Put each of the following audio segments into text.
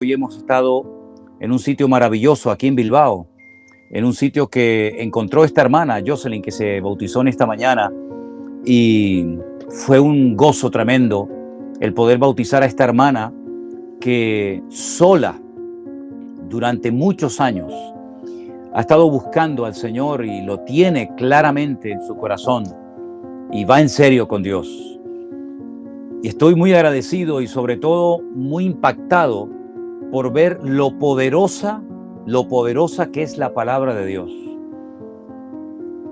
Hoy hemos estado en un sitio maravilloso aquí en Bilbao, en un sitio que encontró esta hermana, Jocelyn, que se bautizó en esta mañana, y fue un gozo tremendo el poder bautizar a esta hermana que sola, durante muchos años, ha estado buscando al Señor y lo tiene claramente en su corazón y va en serio con Dios. Y estoy muy agradecido y sobre todo muy impactado por ver lo poderosa que es la palabra de Dios.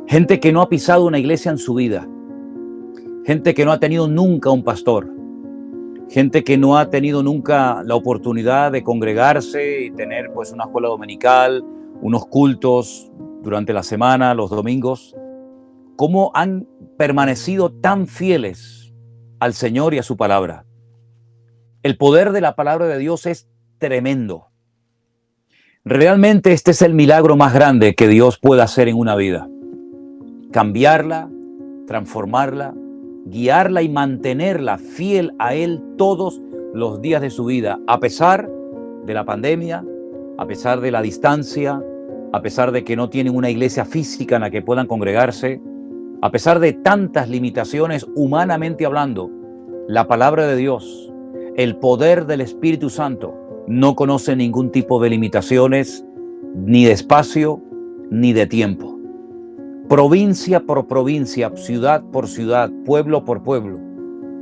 Gente que no ha pisado una iglesia en su vida, gente que no ha tenido nunca un pastor, gente que no ha tenido nunca la oportunidad de congregarse y tener pues una escuela dominical, unos cultos durante la semana, los domingos. ¿Cómo han permanecido tan fieles al Señor y a su palabra? El poder de la palabra de Dios es tremendo. Realmente este es el milagro más grande que Dios puede hacer en una vida. Cambiarla, transformarla, guiarla y mantenerla fiel a Él todos los días de su vida, a pesar de la pandemia, a pesar de la distancia, a pesar de que no tienen una iglesia física en la que puedan congregarse, a pesar de tantas limitaciones humanamente hablando. La palabra de Dios, el poder del Espíritu Santo, no conoce ningún tipo de limitaciones, ni de espacio, ni de tiempo. Provincia por provincia, ciudad por ciudad, pueblo por pueblo,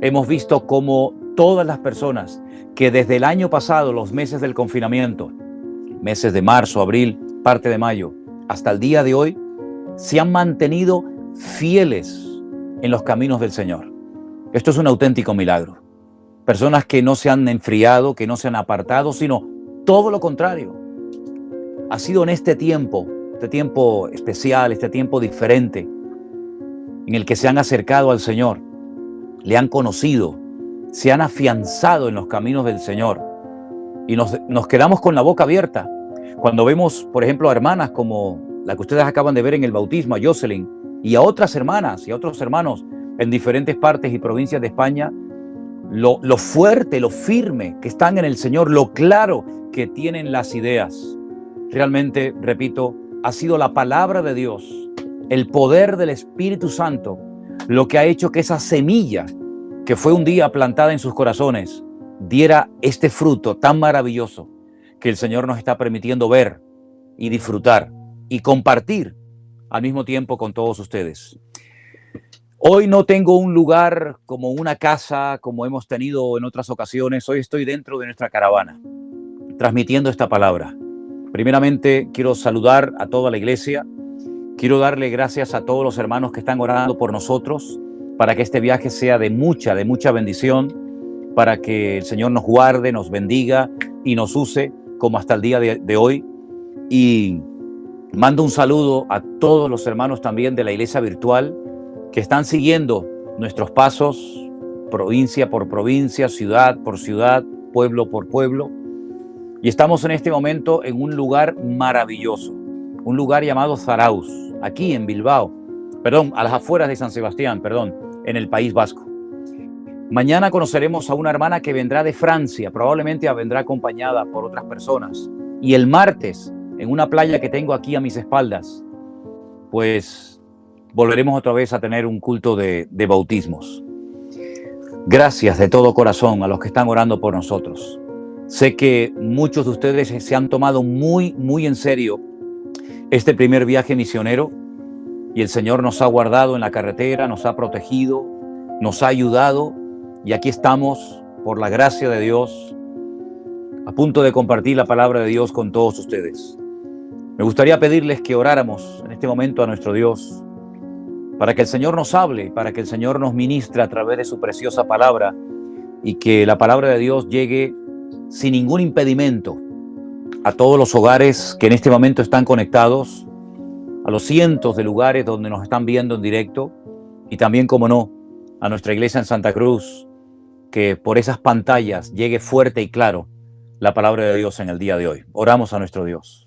hemos visto cómo todas las personas que desde el año pasado, los meses del confinamiento, meses de marzo, abril, parte de mayo, hasta el día de hoy, se han mantenido fieles en los caminos del Señor. Esto es un auténtico milagro. Personas que no se han enfriado, que no se han apartado, sino todo lo contrario. Ha sido en este tiempo especial, este tiempo diferente, en el que se han acercado al Señor, le han conocido, se han afianzado en los caminos del Señor. Y nos quedamos con la boca abierta cuando vemos, por ejemplo, a hermanas como la que ustedes acaban de ver en el bautismo, a Jocelyn, y a otras hermanas y a otros hermanos en diferentes partes y provincias de España, lo fuerte, lo firme que están en el Señor, lo claro que tienen las ideas. Realmente, repito, ha sido la palabra de Dios, el poder del Espíritu Santo, lo que ha hecho que esa semilla que fue un día plantada en sus corazones diera este fruto tan maravilloso que el Señor nos está permitiendo ver y disfrutar y compartir al mismo tiempo con todos ustedes. Hoy no tengo un lugar como una casa, como hemos tenido en otras ocasiones. Hoy estoy dentro de nuestra caravana, transmitiendo esta palabra. Primeramente, quiero saludar a toda la iglesia. Quiero darle gracias a todos los hermanos que están orando por nosotros, para que este viaje sea de mucha bendición, para que el Señor nos guarde, nos bendiga y nos use como hasta el día de hoy. Y mando un saludo a todos los hermanos también de la iglesia virtual, que están siguiendo nuestros pasos, provincia por provincia, ciudad por ciudad, pueblo por pueblo. Y estamos en este momento en un lugar maravilloso, un lugar llamado Zarauz, aquí en Bilbao, a las afueras de San Sebastián, en el País Vasco. Mañana conoceremos a una hermana que vendrá de Francia, probablemente vendrá acompañada por otras personas. Y el martes, en una playa que tengo aquí a mis espaldas, pues volveremos otra vez a tener un culto de bautismos. Gracias de todo corazón a los que están orando por nosotros. Sé que muchos de ustedes se han tomado muy en serio este primer viaje misionero y el Señor nos ha guardado en la carretera, nos ha protegido, nos ha ayudado y aquí estamos, por la gracia de Dios, a punto de compartir la palabra de Dios con todos ustedes. Me gustaría pedirles que oráramos en este momento a nuestro Dios, para que el Señor nos hable, para que el Señor nos ministre a través de su preciosa palabra y que la palabra de Dios llegue sin ningún impedimento a todos los hogares que en este momento están conectados, a los cientos de lugares donde nos están viendo en directo y también, como no, a nuestra iglesia en Santa Cruz, que por esas pantallas llegue fuerte y claro la palabra de Dios en el día de hoy. Oramos a nuestro Dios.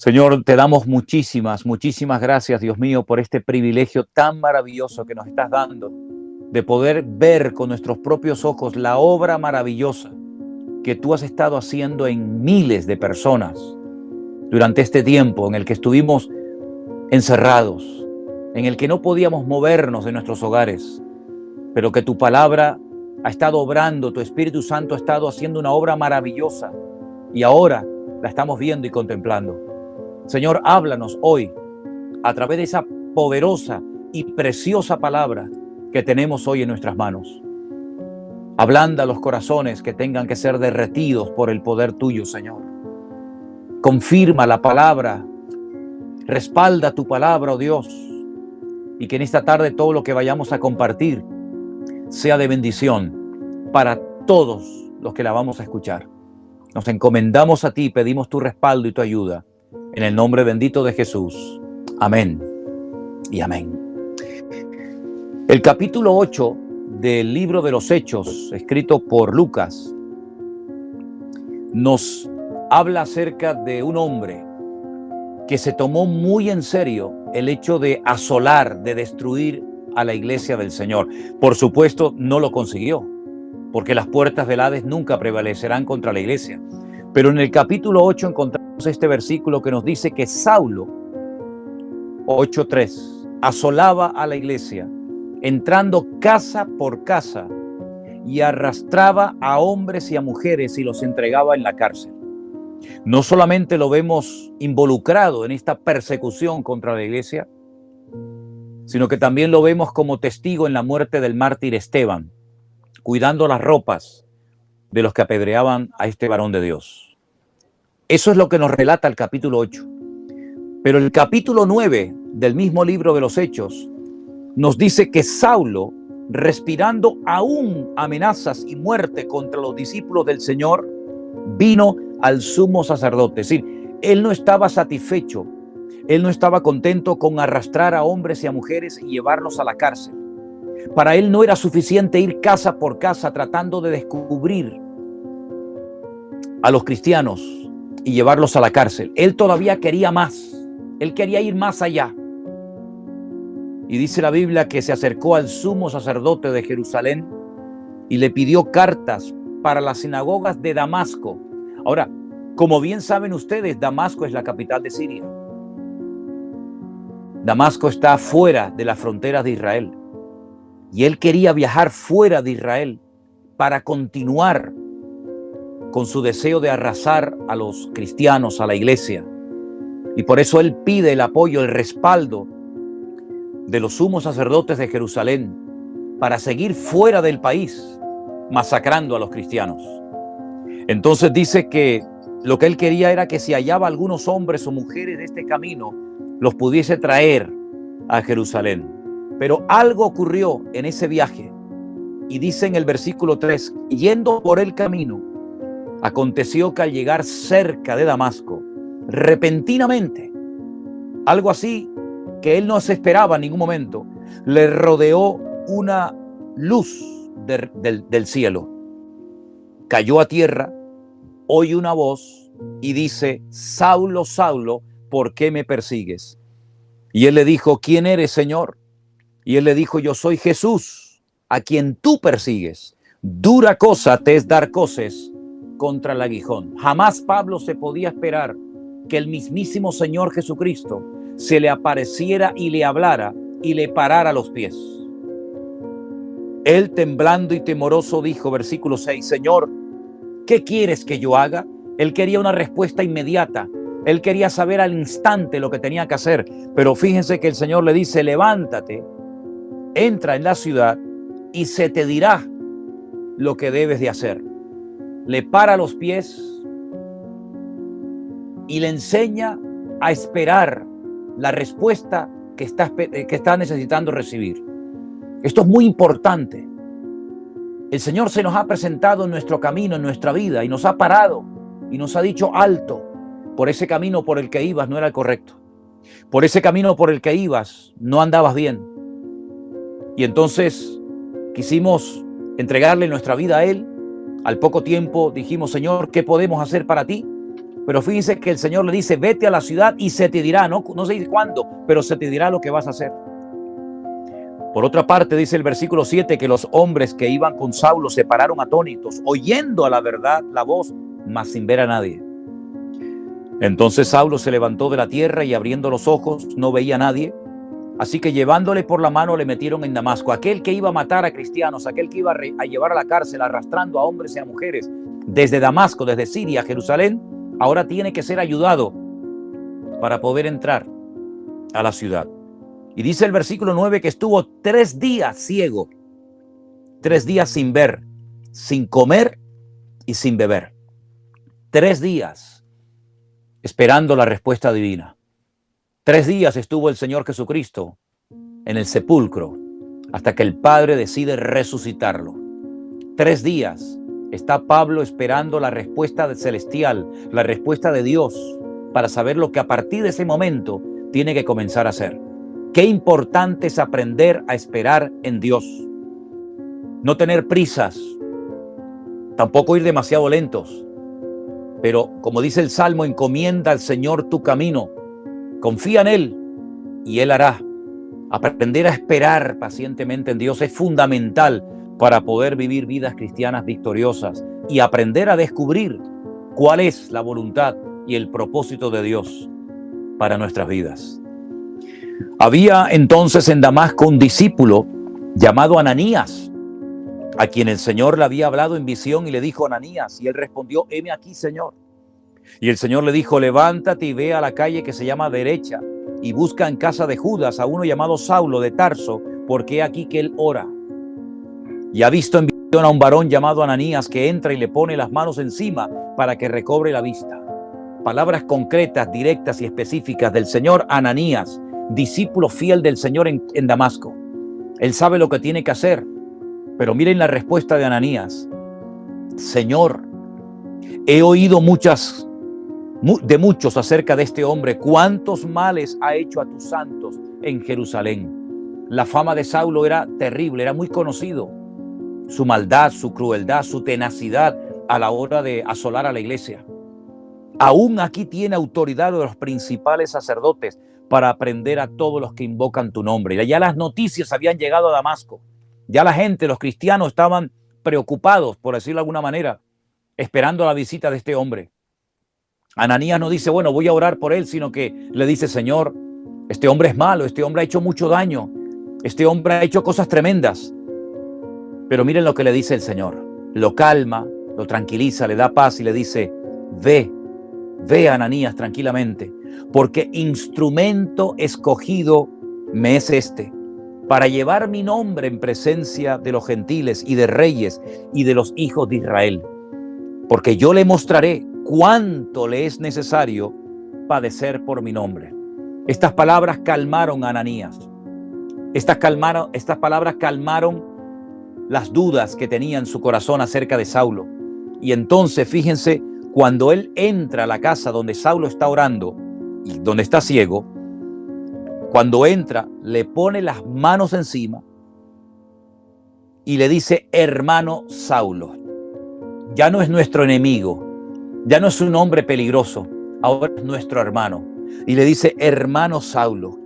Señor, te damos muchísimas gracias, Dios mío, por este privilegio tan maravilloso que nos estás dando, de poder ver con nuestros propios ojos la obra maravillosa que tú has estado haciendo en miles de personas durante este tiempo en el que estuvimos encerrados, en el que no podíamos movernos de nuestros hogares, pero que tu palabra ha estado obrando, tu Espíritu Santo ha estado haciendo una obra maravillosa y ahora la estamos viendo y contemplando. Señor, háblanos hoy a través de esa poderosa y preciosa palabra que tenemos hoy en nuestras manos. Ablanda los corazones que tengan que ser derretidos por el poder tuyo, Señor. Confirma la palabra, respalda tu palabra, oh Dios, y que en esta tarde todo lo que vayamos a compartir sea de bendición para todos los que la vamos a escuchar. Nos encomendamos a ti y pedimos tu respaldo y tu ayuda. En el nombre bendito de Jesús. Amén y amén. El capítulo 8 del libro de los Hechos, escrito por Lucas, nos habla acerca de un hombre que se tomó muy en serio el hecho de asolar, de destruir a la iglesia del Señor. Por supuesto, no lo consiguió, porque las puertas del Hades nunca prevalecerán contra la iglesia. Pero en el capítulo 8 encontramos este versículo que nos dice que Saulo, 8:3, asolaba a la iglesia, entrando casa por casa y arrastraba a hombres y a mujeres y los entregaba en la cárcel. No solamente lo vemos involucrado en esta persecución contra la iglesia, sino que también lo vemos como testigo en la muerte del mártir Esteban, cuidando las ropas de los que apedreaban a este varón de Dios. Eso es lo que nos relata el capítulo 8. Pero el capítulo 9 del mismo libro de los Hechos nos dice que Saulo, respirando aún amenazas y muerte contra los discípulos del Señor, vino al sumo sacerdote. Es decir, él no estaba satisfecho, él no estaba contento con arrastrar a hombres y a mujeres y llevarlos a la cárcel. Para él no era suficiente ir casa por casa tratando de descubrir a los cristianos y llevarlos a la cárcel. Él todavía quería más, él quería ir más allá. Y dice la Biblia que se acercó al sumo sacerdote de Jerusalén y le pidió cartas para las sinagogas de Damasco. Ahora, como bien saben ustedes, Damasco es la capital de Siria. Damasco está fuera de las fronteras de Israel. Y él quería viajar fuera de Israel para continuar con su deseo de arrasar a los cristianos, a la iglesia. Y por eso él pide el apoyo, el respaldo de los sumos sacerdotes de Jerusalén para seguir fuera del país, masacrando a los cristianos. Entonces dice que lo que él quería era que si hallaba algunos hombres o mujeres de este camino, los pudiese traer a Jerusalén. Pero algo ocurrió en ese viaje. Y dice en el versículo 3, yendo por el camino, aconteció que al llegar cerca de Damasco, repentinamente, algo así que él no se esperaba en ningún momento, le rodeó una luz del cielo. Cayó a tierra, oye una voz y dice: Saulo, Saulo, ¿por qué me persigues? Y él le dijo: ¿quién eres, Señor? Y él le dijo: yo soy Jesús, a quien tú persigues. Dura cosa te es dar coces contra el aguijón. Jamás Pablo se podía esperar que el mismísimo Señor Jesucristo se le apareciera y le hablara y le parara los pies. Él, temblando y temoroso, dijo, versículo 6, Señor, ¿qué quieres que yo haga? Él quería una respuesta inmediata. Él quería saber al instante lo que tenía que hacer. Pero fíjense que el Señor le dice: levántate, entra en la ciudad y se te dirá lo que debes de hacer. Le para los pies y le enseña a esperar la respuesta que está necesitando recibir. Esto es muy importante. El Señor se nos ha presentado en nuestro camino, en nuestra vida, y nos ha parado y nos ha dicho: alto, por ese camino por el que ibas no era el correcto. Por ese camino por el que ibas no andabas bien. Y entonces quisimos entregarle nuestra vida a Él. Al poco tiempo dijimos: Señor, ¿qué podemos hacer para ti? Pero fíjense que el Señor le dice: vete a la ciudad y se te dirá, no se dice cuándo, pero se te dirá lo que vas a hacer. Por otra parte, dice el versículo 7, que los hombres que iban con Saulo se pararon atónitos, oyendo a la verdad la voz, mas sin ver a nadie. Entonces Saulo se levantó de la tierra y abriendo los ojos no veía a nadie. Así que llevándole por la mano le metieron en Damasco. Aquel que iba a matar a cristianos, aquel que iba a llevar a la cárcel arrastrando a hombres y a mujeres desde Damasco, desde Siria a Jerusalén, ahora tiene que ser ayudado para poder entrar a la ciudad. Y dice el versículo 9 que estuvo 3 días ciego, 3 días sin ver, sin comer y sin beber. 3 días esperando la respuesta divina. 3 días estuvo el Señor Jesucristo en el sepulcro hasta que el Padre decide resucitarlo. 3 días está Pablo esperando la respuesta celestial, la respuesta de Dios, para saber lo que a partir de ese momento tiene que comenzar a hacer. Qué importante es aprender a esperar en Dios. No tener prisas, tampoco ir demasiado lentos, pero como dice el Salmo, encomienda al Señor tu camino, confía en Él y Él hará. Aprender a esperar pacientemente en Dios es fundamental para poder vivir vidas cristianas victoriosas y aprender a descubrir cuál es la voluntad y el propósito de Dios para nuestras vidas. Había entonces en Damasco un discípulo llamado Ananías, a quien el Señor le había hablado en visión y le dijo: Ananías, y él respondió: heme aquí, Señor. Y el Señor le dijo: levántate y ve a la calle que se llama Derecha y busca en casa de Judas a uno llamado Saulo de Tarso, porque he aquí que él ora. Y ha visto en visión a un varón llamado Ananías que entra y le pone las manos encima para que recobre la vista. Palabras concretas, directas y específicas del Señor. Ananías, discípulo fiel del Señor en Damasco. Él sabe lo que tiene que hacer, pero miren la respuesta de Ananías: Señor, he oído de muchos acerca de este hombre, cuántos males ha hecho a tus santos en Jerusalén. La fama de Saulo era terrible, era muy conocido. Su maldad, su crueldad, su tenacidad a la hora de asolar a la iglesia. Aún aquí tiene autoridad de los principales sacerdotes para prender a todos los que invocan tu nombre. Ya las noticias habían llegado a Damasco. Ya la gente, los cristianos, estaban preocupados, por decirlo de alguna manera, esperando la visita de este hombre. Ananías no dice: bueno, voy a orar por él, sino que le dice: Señor, este hombre es malo, este hombre ha hecho mucho daño, este hombre ha hecho cosas tremendas. Pero miren lo que le dice el Señor. Lo calma, lo tranquiliza, le da paz y le dice: ve Ananías tranquilamente, porque instrumento escogido me es este, para llevar mi nombre en presencia de los gentiles y de reyes y de los hijos de Israel. Porque yo le mostraré cuánto le es necesario padecer por mi nombre. Estas palabras calmaron a Ananías. Estas palabras calmaron las dudas que tenía en su corazón acerca de Saulo. Y entonces, fíjense, cuando él entra a la casa donde Saulo está orando y donde está ciego, cuando entra, le pone las manos encima y le dice: hermano Saulo. Ya no es nuestro enemigo, ya no es un hombre peligroso, ahora es nuestro hermano. Y le dice: hermano Saulo,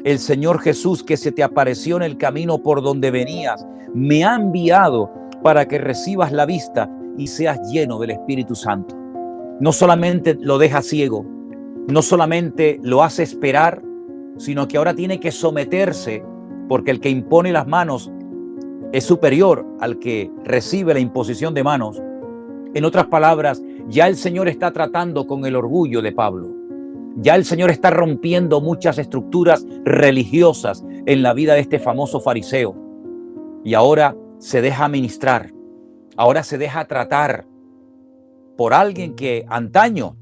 el Señor Jesús, que se te apareció en el camino por donde venías, me ha enviado para que recibas la vista y seas lleno del Espíritu Santo. No solamente lo deja ciego, no solamente lo hace esperar, sino que ahora tiene que someterse, porque el que impone las manos es superior al que recibe la imposición de manos. En otras palabras, ya el Señor está tratando con el orgullo de Pablo. Ya el Señor está rompiendo muchas estructuras religiosas en la vida de este famoso fariseo. Y ahora se deja ministrar, ahora se deja tratar por alguien que antaño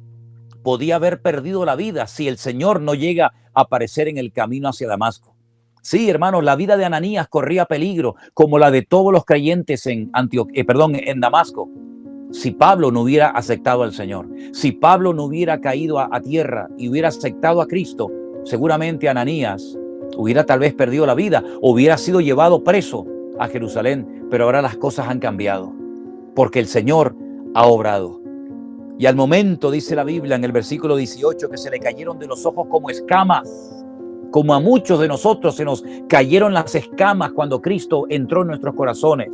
podía haber perdido la vida si el Señor no llega a aparecer en el camino hacia Damasco. Sí, hermanos, la vida de Ananías corría peligro, como la de todos los creyentes en Damasco. Si Pablo no hubiera aceptado al Señor, si Pablo no hubiera caído a tierra y hubiera aceptado a Cristo, seguramente Ananías hubiera tal vez perdido la vida, hubiera sido llevado preso a Jerusalén, pero ahora las cosas han cambiado, porque el Señor ha obrado. Y al momento, dice la Biblia en el versículo 18, que se le cayeron de los ojos como escamas. como a muchos de nosotros se nos cayeron las escamas cuando Cristo entró en nuestros corazones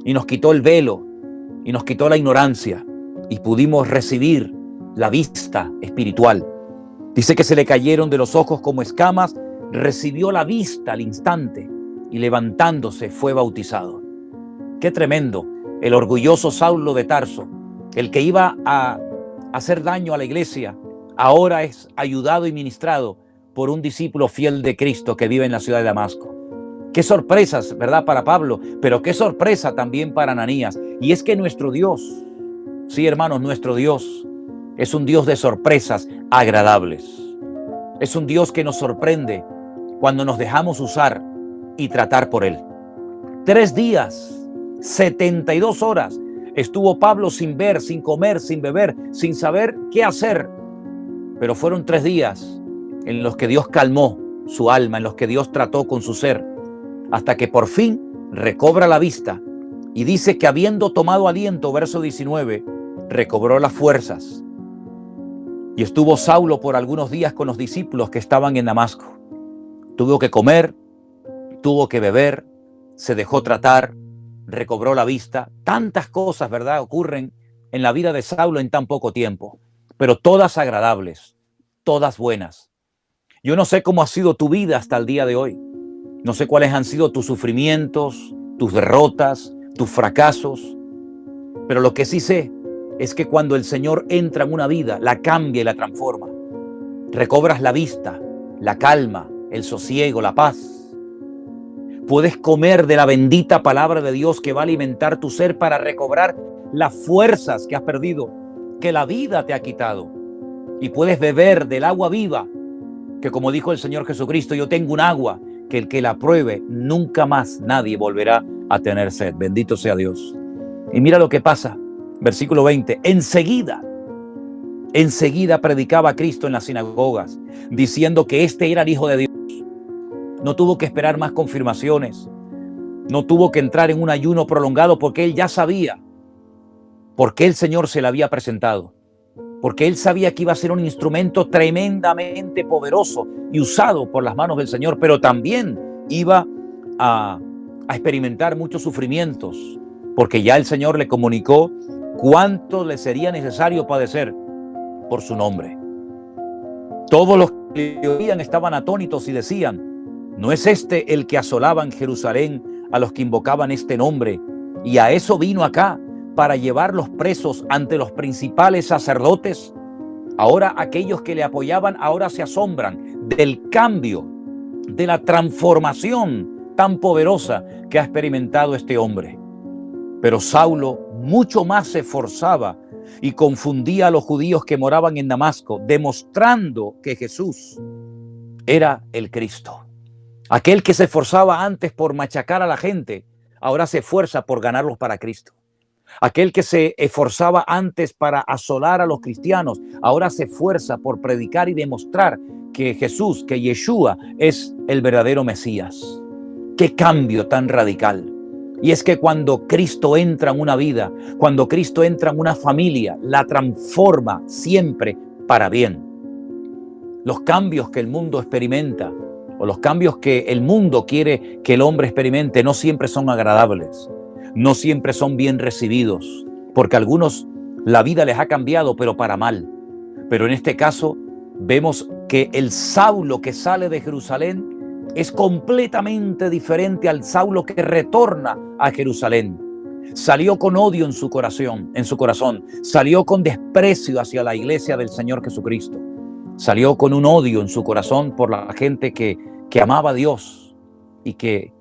y nos quitó el velo y nos quitó la ignorancia y pudimos recibir la vista espiritual. Dice que se le cayeron de los ojos como escamas, recibió la vista al instante y levantándose fue bautizado. Qué tremendo. El orgulloso Saulo de Tarso, el que iba a hacer daño a la iglesia, ahora es ayudado y ministrado por un discípulo fiel de Cristo que vive en la ciudad de Damasco. Qué sorpresas, ¿verdad? Para Pablo, pero qué sorpresa también para Ananías. Y es que nuestro Dios, sí, hermanos, nuestro Dios es un Dios de sorpresas agradables. Es un Dios que nos sorprende cuando nos dejamos usar y tratar por Él. 3 días, 72 horas estuvo Pablo sin ver, sin comer, sin beber, sin saber qué hacer. Pero fueron 3 días en los que Dios calmó su alma, en los que Dios trató con su ser, hasta que por fin recobra la vista y dice que habiendo tomado aliento, verso 19, recobró las fuerzas. Y estuvo Saulo por algunos días con los discípulos que estaban en Damasco. Tuvo que comer, tuvo que beber, se dejó tratar, recobró la vista. Tantas cosas, ¿verdad?, ocurren en la vida de Saulo en tan poco tiempo, pero todas agradables, todas buenas. Yo no sé cómo ha sido tu vida hasta el día de hoy. No sé cuáles han sido tus sufrimientos, tus derrotas, tus fracasos, pero lo que sí sé es que cuando el Señor entra en una vida, la cambia y la transforma. Recobras la vista, la calma, el sosiego, la paz. Puedes comer de la bendita palabra de Dios que va a alimentar tu ser para recobrar las fuerzas que has perdido, que la vida te ha quitado. Y puedes beber del agua viva, que como dijo el Señor Jesucristo, yo tengo un agua que el que la pruebe, nunca más nadie volverá a tener sed. Bendito sea Dios. Y mira lo que pasa, versículo 20, enseguida predicaba Cristo en las sinagogas, diciendo que este era el Hijo de Dios. No tuvo que esperar más confirmaciones, no tuvo que entrar en un ayuno prolongado, porque él ya sabía por qué el Señor se le había presentado, porque él sabía que iba a ser un instrumento tremendamente poderoso y usado por las manos del Señor, pero también iba a experimentar muchos sufrimientos, porque ya el Señor le comunicó cuánto le sería necesario padecer por su nombre. Todos los que le oían estaban atónitos y decían, ¿no es este el que asolaba en Jerusalén a los que invocaban este nombre? Y a eso vino acá, para llevarlos presos ante los principales sacerdotes. Ahora aquellos que le apoyaban ahora se asombran del cambio, de la transformación tan poderosa que ha experimentado este hombre. Pero Saulo mucho más se esforzaba y confundía a los judíos que moraban en Damasco, demostrando que Jesús era el Cristo. Aquel que se esforzaba antes por machacar a la gente, ahora se esfuerza por ganarlos para Cristo. Aquel que se esforzaba antes para asolar a los cristianos, ahora se esfuerza por predicar y demostrar que Jesús, que Yeshua es el verdadero Mesías. ¡Qué cambio tan radical! Y es que cuando Cristo entra en una vida, cuando Cristo entra en una familia, la transforma siempre para bien. Los cambios que el mundo experimenta o los cambios que el mundo quiere que el hombre experimente no siempre son agradables, no siempre son bien recibidos, porque a algunos la vida les ha cambiado, pero para mal. Pero en este caso vemos que el Saulo que sale de Jerusalén es completamente diferente al Saulo que retorna a Jerusalén. Salió con odio en su corazón, salió con desprecio hacia la iglesia del Señor Jesucristo. Salió con un odio en su corazón por la gente que amaba a Dios y que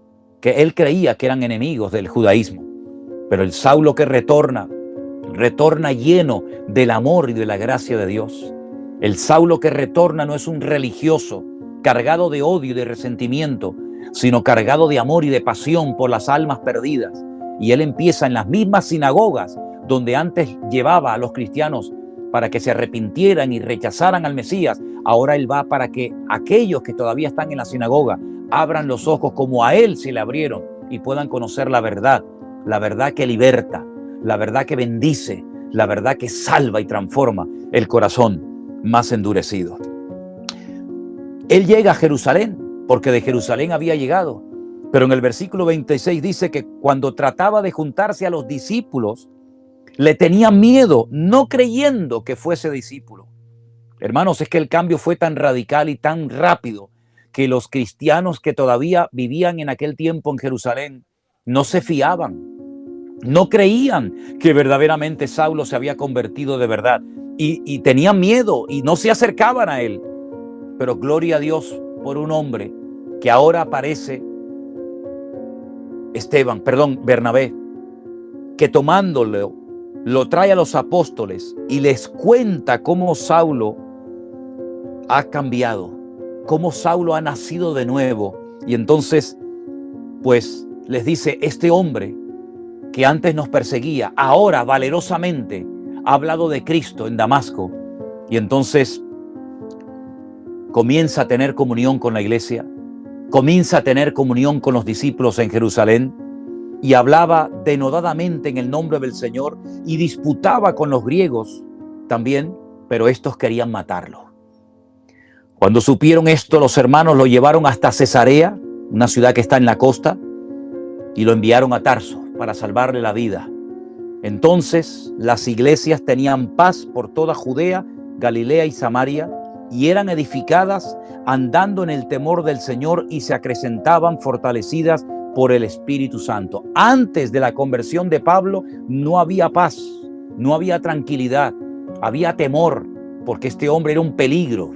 él creía que eran enemigos del judaísmo. Pero el Saulo que retorna lleno del amor y de la gracia de Dios. El Saulo que retorna no es un religioso cargado de odio y de resentimiento, sino cargado de amor y de pasión por las almas perdidas. Y él empieza en las mismas sinagogas donde antes llevaba a los cristianos para que se arrepintieran y rechazaran al Mesías. Ahora él va para que aquellos que todavía están en la sinagoga abran los ojos como a él se le abrieron y puedan conocer la verdad que liberta, la verdad que bendice, la verdad que salva y transforma el corazón más endurecido. Él llega a Jerusalén, porque de Jerusalén había llegado. Pero en el versículo 26 dice que cuando trataba de juntarse a los discípulos, le tenían miedo, no creyendo que fuese discípulo. Hermanos, es que el cambio fue tan radical y tan rápido que los cristianos que todavía vivían en aquel tiempo en Jerusalén no se fiaban, no creían que verdaderamente Saulo se había convertido de verdad y tenían miedo y no se acercaban a él. Pero gloria a Dios por un hombre que ahora aparece, Bernabé, que tomándolo lo trae a los apóstoles y les cuenta cómo Saulo ha cambiado, cómo Saulo ha nacido de nuevo. Y entonces, pues, les dice, este hombre que antes nos perseguía, ahora valerosamente ha hablado de Cristo en Damasco. Y entonces comienza a tener comunión con la iglesia, comienza a tener comunión con los discípulos en Jerusalén y hablaba denodadamente en el nombre del Señor y disputaba con los griegos también, pero estos querían matarlo. Cuando supieron esto, los hermanos lo llevaron hasta Cesarea, una ciudad que está en la costa, y lo enviaron a Tarso para salvarle la vida. Entonces las iglesias tenían paz por toda Judea, Galilea y Samaria, y eran edificadas andando en el temor del Señor y se acrecentaban fortalecidas por el Espíritu Santo. Antes de la conversión de Pablo no había paz, no había tranquilidad, había temor, porque este hombre era un peligro.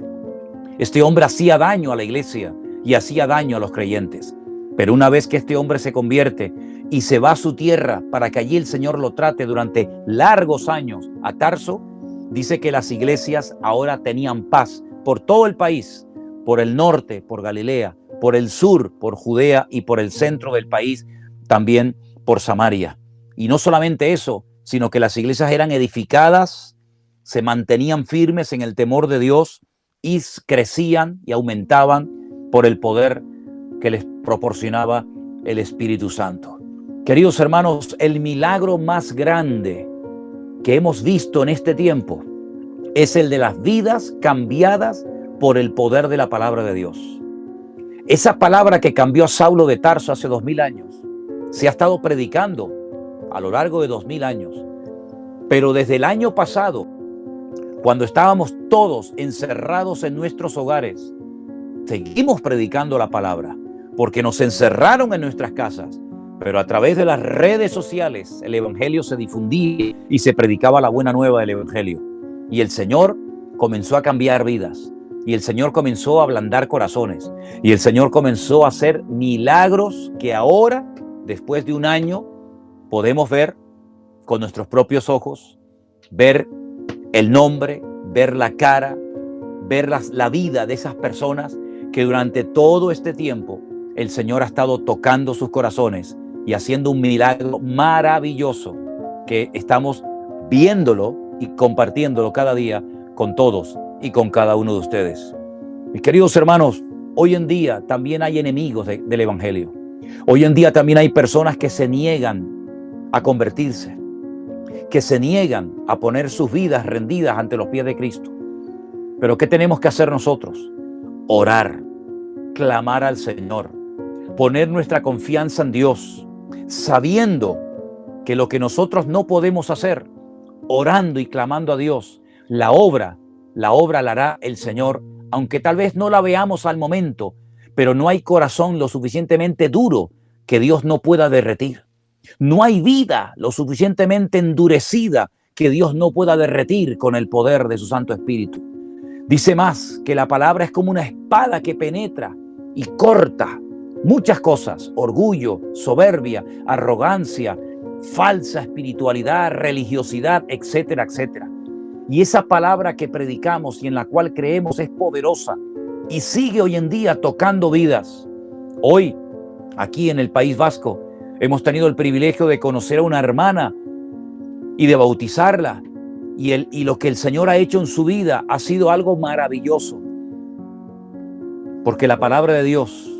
Este hombre hacía daño a la iglesia y hacía daño a los creyentes. Pero una vez que este hombre se convierte y se va a su tierra para que allí el Señor lo trate durante largos años, a Tarso, dice que las iglesias ahora tenían paz por todo el país, por el norte, por Galilea, por el sur, por Judea y por el centro del país, también por Samaria. Y no solamente eso, sino que las iglesias eran edificadas, se mantenían firmes en el temor de Dios y crecían y aumentaban por el poder que les proporcionaba el Espíritu Santo. Queridos hermanos, el milagro más grande que hemos visto en este tiempo es el de las vidas cambiadas por el poder de la palabra de Dios. Esa palabra que cambió a Saulo de Tarso hace 2000 años se ha estado predicando a lo largo de 2000 años. Pero desde el año pasado, cuando estábamos todos encerrados en nuestros hogares, seguimos predicando la palabra, porque nos encerraron en nuestras casas, pero a través de las redes sociales el evangelio se difundía y se predicaba la buena nueva del evangelio. Y el Señor comenzó a cambiar vidas, y el Señor comenzó a ablandar corazones, y el Señor comenzó a hacer milagros que ahora, después de un año, podemos ver con nuestros propios ojos, ver el nombre, ver la cara, ver la vida de esas personas que durante todo este tiempo el Señor ha estado tocando sus corazones y haciendo un milagro maravilloso que estamos viéndolo y compartiéndolo cada día con todos y con cada uno de ustedes. Mis queridos hermanos, hoy en día también hay enemigos del evangelio. Hoy en día también hay personas que se niegan a convertirse, que se niegan a poner sus vidas rendidas ante los pies de Cristo. Pero ¿qué tenemos que hacer nosotros? Orar, clamar al Señor, poner nuestra confianza en Dios, sabiendo que lo que nosotros no podemos hacer, orando y clamando a Dios, la obra la hará el Señor, aunque tal vez no la veamos al momento, pero no hay corazón lo suficientemente duro que Dios no pueda derretir. No hay vida lo suficientemente endurecida que Dios no pueda derretir con el poder de su Santo Espíritu. Dice más que la palabra es como una espada que penetra y corta muchas cosas: orgullo, soberbia, arrogancia, falsa espiritualidad, religiosidad, etcétera, etcétera. Y esa palabra que predicamos y en la cual creemos es poderosa y sigue hoy en día tocando vidas. Hoy, aquí en el País Vasco, hemos tenido el privilegio de conocer a una hermana y de bautizarla. Y lo que el Señor ha hecho en su vida ha sido algo maravilloso. Porque la palabra de Dios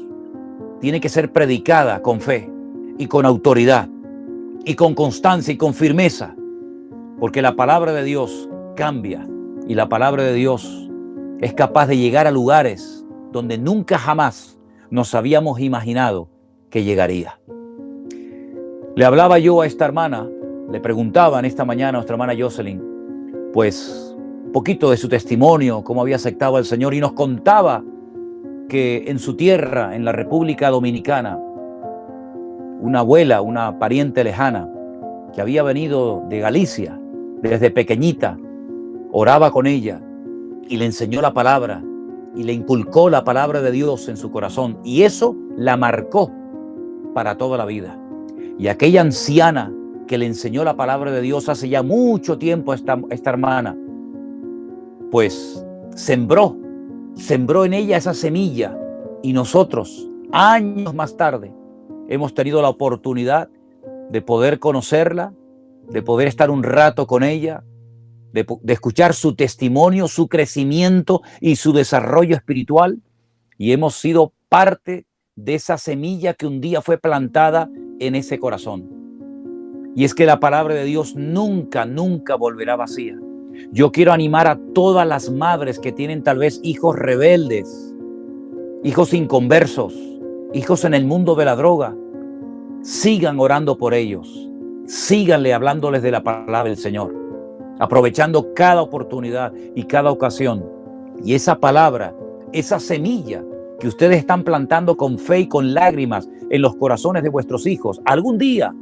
tiene que ser predicada con fe y con autoridad y con constancia y con firmeza. Porque la palabra de Dios cambia y la palabra de Dios es capaz de llegar a lugares donde nunca jamás nos habíamos imaginado que llegaría. Le hablaba yo a esta hermana, le preguntaba en esta mañana a nuestra hermana Jocelyn, pues un poquito de su testimonio, cómo había aceptado al Señor, y nos contaba que en su tierra, en la República Dominicana, una abuela, una pariente lejana, que había venido de Galicia, desde pequeñita, oraba con ella y le enseñó la palabra y le inculcó la palabra de Dios en su corazón, y eso la marcó para toda la vida. Y aquella anciana que le enseñó la palabra de Dios hace ya mucho tiempo a esta hermana, pues sembró en ella esa semilla, y nosotros, años más tarde, hemos tenido la oportunidad de poder conocerla, de poder estar un rato con ella, de escuchar su testimonio, su crecimiento y su desarrollo espiritual, y hemos sido parte de esa semilla que un día fue plantada en ese corazón. Y es que la palabra de Dios nunca, nunca volverá vacía. Yo quiero animar a todas las madres que tienen tal vez hijos rebeldes, hijos inconversos, hijos en el mundo de la droga. Sigan orando por ellos, síganle hablándoles de la palabra del Señor, aprovechando cada oportunidad y cada ocasión. Y esa palabra, esa semilla que ustedes están plantando con fe y con lágrimas en los corazones de vuestros hijos, algún día,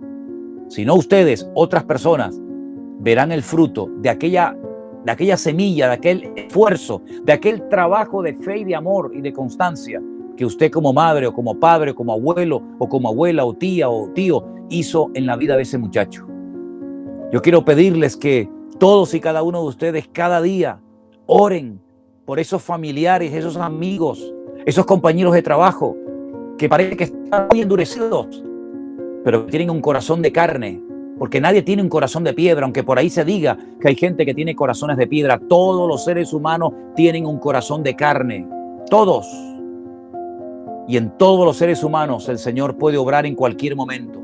si no ustedes, otras personas verán el fruto de aquella semilla, de aquel esfuerzo, de aquel trabajo de fe y de amor y de constancia que usted como madre o como padre o como abuelo o como abuela o tía o tío hizo en la vida de ese muchacho. Yo quiero pedirles que todos y cada uno de ustedes cada día oren por esos familiares, esos amigos, esos compañeros de trabajo que parece que están muy endurecidos, pero tienen un corazón de carne, porque nadie tiene un corazón de piedra, aunque por ahí se diga que hay gente que tiene corazones de piedra. Todos los seres humanos tienen un corazón de carne, todos. Y en todos los seres humanos el Señor puede obrar en cualquier momento.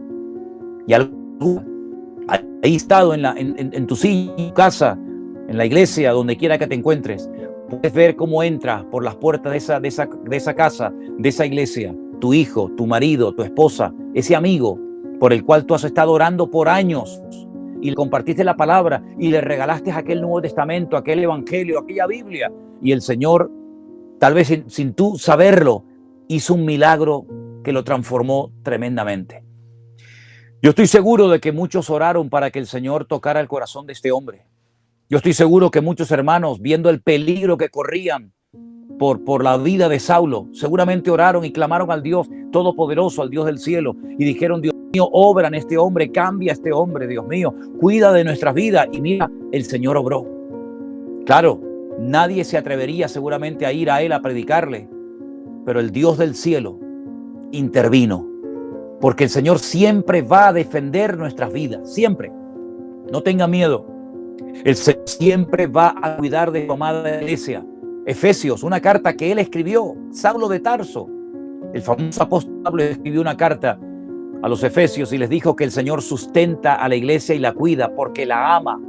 Y ahí estado en tu silla, en tu casa, en la iglesia, donde quiera que te encuentres, puedes ver cómo entra por las puertas de esa casa, de esa iglesia, tu hijo, tu marido, tu esposa, ese amigo por el cual tú has estado orando por años, y le compartiste la palabra y le regalaste aquel Nuevo Testamento, aquel Evangelio, aquella Biblia, y el Señor, tal vez sin tú saberlo, hizo un milagro que lo transformó tremendamente. Yo estoy seguro de que muchos oraron para que el Señor tocara el corazón de este hombre. Yo estoy seguro que muchos hermanos, viendo el peligro que corrían por la vida de Saulo, seguramente oraron y clamaron al Dios Todopoderoso, al Dios del cielo, y dijeron: Dios mío, obra en este hombre, cambia a este hombre, Dios mío, cuida de nuestras vidas. Y mira, el Señor obró. Claro, nadie se atrevería seguramente a ir a él a predicarle, pero el Dios del cielo intervino, porque el Señor siempre va a defender nuestras vidas, siempre. No tenga miedo. El Señor siempre va a cuidar de su amada iglesia. Efesios, una carta que él escribió, Saulo de Tarso, el famoso apóstol Pablo, escribió una carta a los Efesios y les dijo que el Señor sustenta a la iglesia y la cuida porque la ama,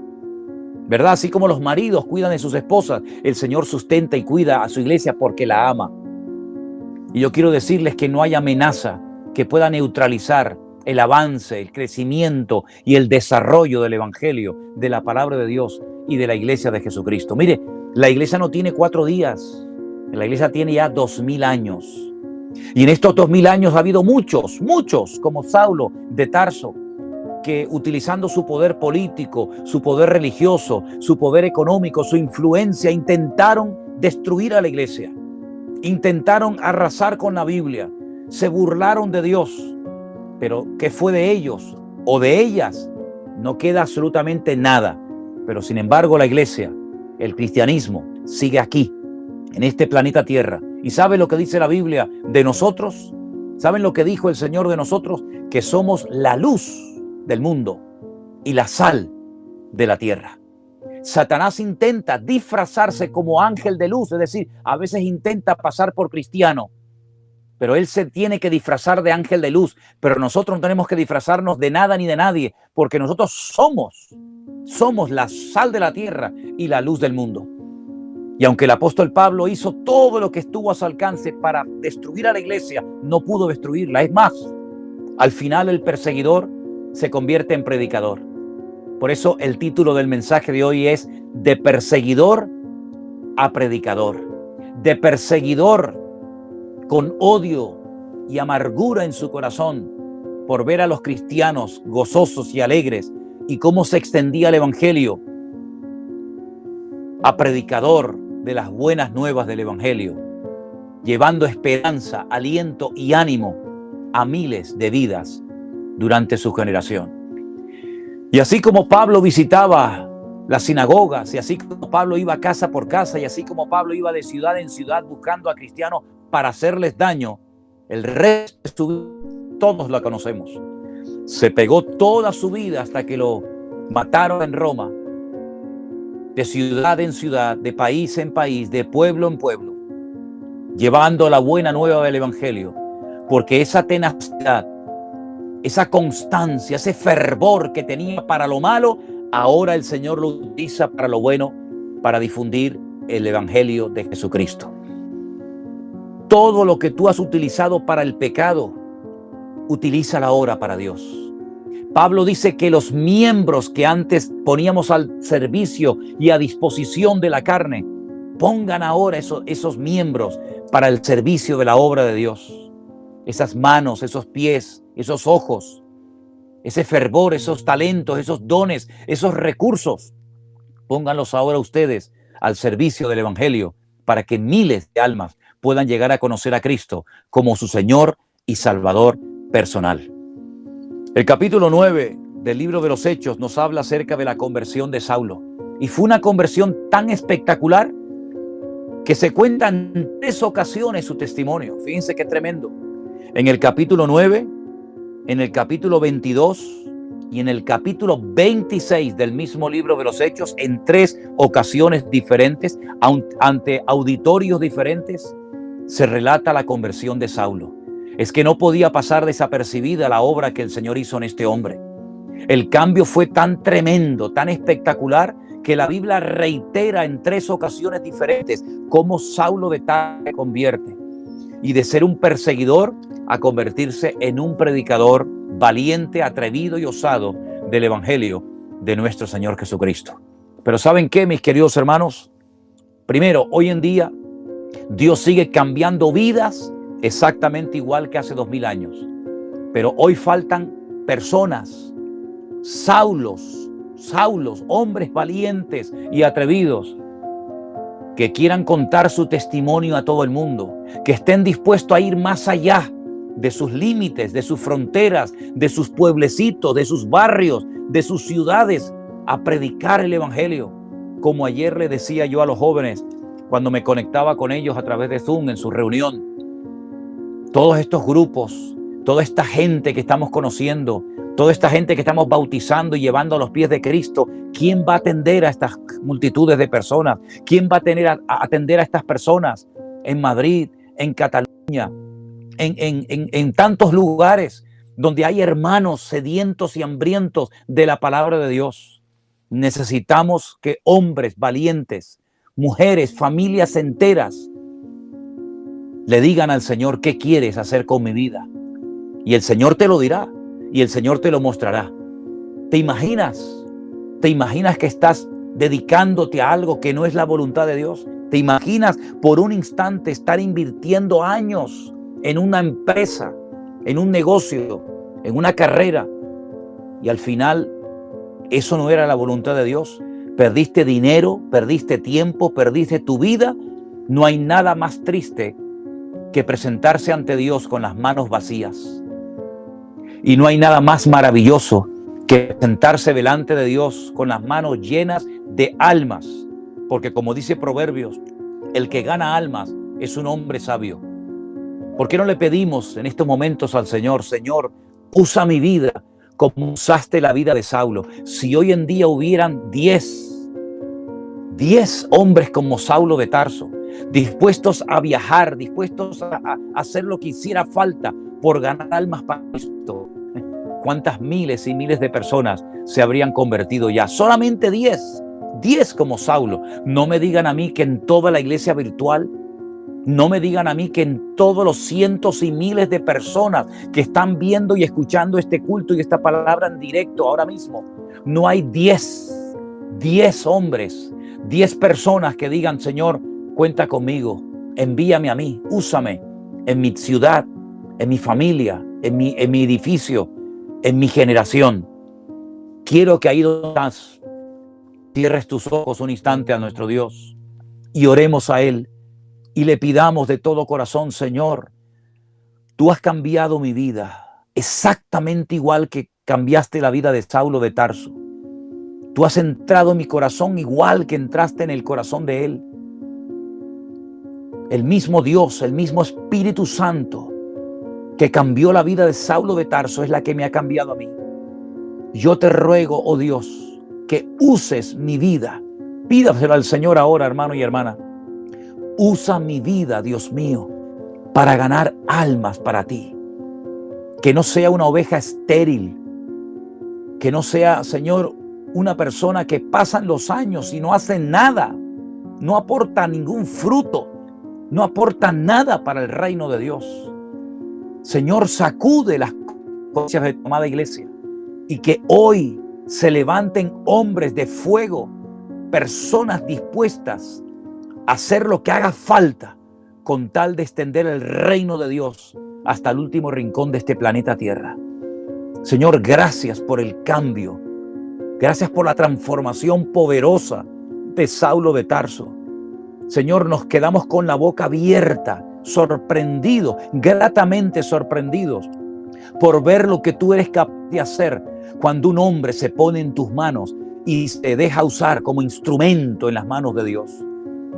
¿verdad? Así como los maridos cuidan de sus esposas, el Señor sustenta y cuida a su iglesia porque la ama. Y yo quiero decirles que no hay amenaza que pueda neutralizar el avance, el crecimiento y el desarrollo del Evangelio, de la palabra de Dios y de la iglesia de Jesucristo. Mire, la iglesia no tiene 4 días, la iglesia tiene ya 2000 años. Y en estos 2000 años ha habido muchos como Saulo de Tarso, que utilizando su poder político, su poder religioso, su poder económico, su influencia, intentaron destruir a la iglesia, intentaron arrasar con la Biblia, se burlaron de Dios. Pero ¿qué fue de ellos o de ellas? No queda absolutamente nada. Pero sin embargo la iglesia, el cristianismo, sigue aquí, en este planeta Tierra. ¿Y sabe lo que dice la Biblia de nosotros? ¿Saben lo que dijo el Señor de nosotros? Que somos la luz del mundo y la sal de la tierra. Satanás intenta disfrazarse como ángel de luz, es decir, a veces intenta pasar por cristiano, pero él se tiene que disfrazar de ángel de luz. Pero nosotros no tenemos que disfrazarnos de nada ni de nadie, porque nosotros somos la sal de la tierra y la luz del mundo. Y aunque el apóstol Pablo hizo todo lo que estuvo a su alcance para destruir a la iglesia, no pudo destruirla. Es más, al final el perseguidor se convierte en predicador. Por eso el título del mensaje de hoy es De perseguidor a predicador. De perseguidor con odio y amargura en su corazón por ver a los cristianos gozosos y alegres y cómo se extendía el evangelio, a predicador de las buenas nuevas del evangelio, llevando esperanza, aliento y ánimo a miles de vidas durante su generación. Y así como Pablo visitaba las sinagogas, y así como Pablo iba casa por casa, y así como Pablo iba de ciudad en ciudad buscando a cristianos para hacerles daño, el resto de su vida, todos la conocemos. Se pegó toda su vida hasta que lo mataron en Roma, de ciudad en ciudad, de país en país, de pueblo en pueblo, llevando la buena nueva del evangelio, porque esa tenacidad, esa constancia, ese fervor que tenía para lo malo, ahora el Señor lo utiliza para lo bueno, para difundir el evangelio de Jesucristo. Todo lo que tú has utilizado para el pecado, utilízalo ahora para Dios. Pablo dice que los miembros que antes poníamos al servicio y a disposición de la carne, pongan ahora esos miembros para el servicio de la obra de Dios. Esas manos, esos pies, esos ojos, ese fervor, esos talentos, esos dones, esos recursos, pónganlos ahora ustedes al servicio del evangelio para que miles de almas puedan llegar a conocer a Cristo como su Señor y Salvador personal. El capítulo 9 del libro de los Hechos nos habla acerca de la conversión de Saulo. Y fue una conversión tan espectacular que se cuenta en 3 ocasiones su testimonio. Fíjense qué tremendo. En el capítulo 9, en el capítulo 22 y en el capítulo 26 del mismo libro de los Hechos, en 3 ocasiones diferentes, ante auditorios diferentes, se relata la conversión de Saulo. Es que no podía pasar desapercibida la obra que el Señor hizo en este hombre. El cambio fue tan tremendo, tan espectacular, que la Biblia reitera en 3 ocasiones diferentes cómo Saulo de Tarso se convierte. Y de ser un perseguidor a convertirse en un predicador valiente, atrevido y osado del evangelio de nuestro Señor Jesucristo. Pero ¿saben qué, mis queridos hermanos? Primero, hoy en día, Dios sigue cambiando vidas exactamente igual que hace 2000 años. Pero hoy faltan personas, Saulos, hombres valientes y atrevidos, que quieran contar su testimonio a todo el mundo, que estén dispuestos a ir más allá de sus límites, de sus fronteras, de sus pueblecitos, de sus barrios, de sus ciudades, a predicar el evangelio. Como ayer le decía yo a los jóvenes cuando me conectaba con ellos a través de Zoom en su reunión, todos estos grupos, toda esta gente que estamos conociendo, toda esta gente que estamos bautizando y llevando a los pies de Cristo, ¿quién va a atender a estas multitudes de personas? ¿Quién va a atender a estas personas en Madrid, en Cataluña, en tantos lugares donde hay hermanos sedientos y hambrientos de la palabra de Dios? Necesitamos que hombres valientes, mujeres, familias enteras, le digan al Señor: ¿qué quieres hacer con mi vida? Y el Señor te lo dirá, y el Señor te lo mostrará. ¿Te imaginas? ¿Te imaginas que estás dedicándote a algo que no es la voluntad de Dios? ¿Te imaginas por un instante estar invirtiendo años en una empresa, en un negocio, en una carrera, y al final eso no era la voluntad de Dios? Perdiste dinero, perdiste tiempo, perdiste tu vida. No hay nada más triste que presentarse ante Dios con las manos vacías. Y no hay nada más maravilloso que sentarse delante de Dios con las manos llenas de almas. Porque como dice Proverbios, el que gana almas es un hombre sabio. ¿Por qué no le pedimos en estos momentos al Señor: Señor, usa mi vida como usaste la vida de Saulo? Si hoy en día hubieran 10 hombres como Saulo de Tarso, dispuestos a viajar, dispuestos a hacer lo que hiciera falta por ganar almas para Cristo, ¿cuántas miles y miles de personas se habrían convertido ya? Solamente 10 10 como Saulo. No me digan a mí que en toda la iglesia virtual, no me digan a mí que en todos los cientos y miles de personas que están viendo y escuchando este culto y esta palabra en directo ahora mismo, no hay 10 hombres, 10 personas que digan: Señor, cuenta conmigo, envíame a mí, úsame en mi ciudad, en mi familia, en mi edificio, en mi generación. Quiero que ahí donde estás, cierres tus ojos un instante a nuestro Dios y oremos a Él y le pidamos de todo corazón: Señor, tú has cambiado mi vida exactamente igual que cambiaste la vida de Saulo de Tarso. Tú has entrado en mi corazón igual que entraste en el corazón de él. El mismo Dios, el mismo Espíritu Santo que cambió la vida de Saulo de Tarso es la que me ha cambiado a mí. Yo te ruego, oh Dios, que uses mi vida. Pídaselo al Señor ahora, hermano y hermana. Usa mi vida, Dios mío, para ganar almas para ti. Que no sea una oveja estéril. Que no sea, Señor, una persona que pasan los años y no hace nada. No aporta ningún fruto. No aporta nada para el reino de Dios. Señor, sacude las conciencias de tu amada iglesia y que hoy se levanten hombres de fuego, personas dispuestas a hacer lo que haga falta con tal de extender el reino de Dios hasta el último rincón de este planeta Tierra. Señor, gracias por el cambio. Gracias por la transformación poderosa de Saulo de Tarso. Señor, nos quedamos con la boca abierta, sorprendidos, gratamente sorprendidos por ver lo que tú eres capaz de hacer cuando un hombre se pone en tus manos y se deja usar como instrumento en las manos de Dios.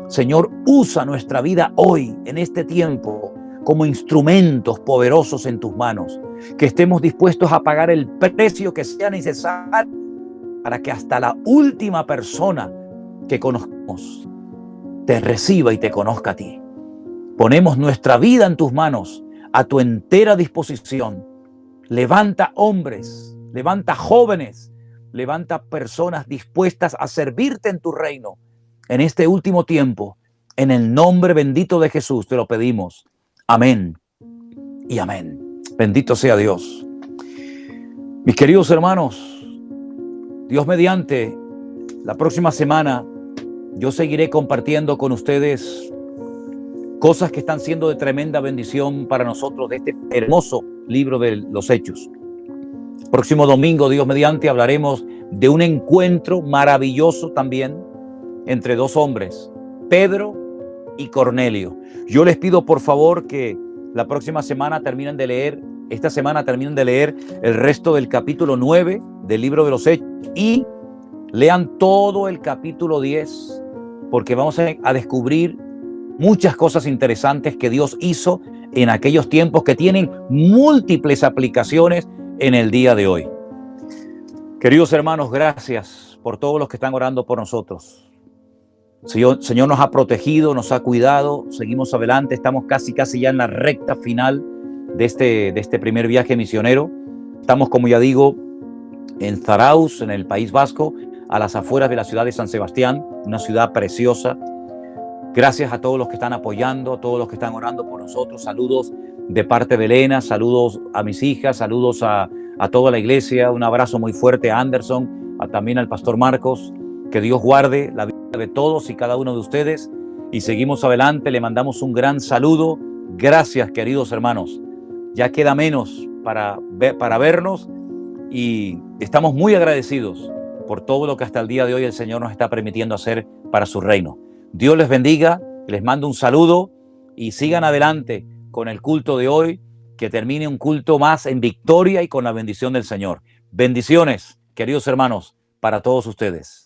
Señor, usa nuestra vida hoy, en este tiempo, como instrumentos poderosos en tus manos, que estemos dispuestos a pagar el precio que sea necesario para que hasta la última persona que conozcamos te reciba y te conozca a ti. Ponemos nuestra vida en tus manos, a tu entera disposición. Levanta hombres, levanta jóvenes, levanta personas dispuestas a servirte en tu reino en este último tiempo. En el nombre bendito de Jesús te lo pedimos. Amén y amén. Bendito sea Dios. Mis queridos hermanos, Dios mediante, la próxima semana yo seguiré compartiendo con ustedes cosas que están siendo de tremenda bendición para nosotros de este hermoso libro de los Hechos. Próximo domingo, Dios mediante, hablaremos de un encuentro maravilloso también entre dos hombres, Pedro y Cornelio. Yo les pido por favor que la próxima semana terminen de leer, esta semana terminen de leer el resto del capítulo 9 del libro de los Hechos y lean todo el capítulo 10, porque vamos a descubrir muchas cosas interesantes que Dios hizo en aquellos tiempos que tienen múltiples aplicaciones en el día de hoy. Queridos hermanos, gracias por todos los que están orando por nosotros. Señor nos ha protegido, nos ha cuidado, seguimos adelante, estamos casi ya en la recta final de este primer viaje misionero. Estamos, como ya digo, en Zarauz, en el País Vasco, a las afueras de la ciudad de San Sebastián, una ciudad preciosa. Gracias a todos los que están apoyando, a todos los que están orando por nosotros. Saludos de parte de Elena, saludos a mis hijas, saludos a toda la iglesia. Un abrazo muy fuerte a Anderson, también al pastor Marcos. Que Dios guarde la vida de todos y cada uno de ustedes. Y seguimos adelante, le mandamos un gran saludo. Gracias, queridos hermanos. Ya queda menos para vernos y estamos muy agradecidos por todo lo que hasta el día de hoy el Señor nos está permitiendo hacer para su reino. Dios les bendiga, les mando un saludo y sigan adelante con el culto de hoy, que termine un culto más en victoria y con la bendición del Señor. Bendiciones, queridos hermanos, para todos ustedes.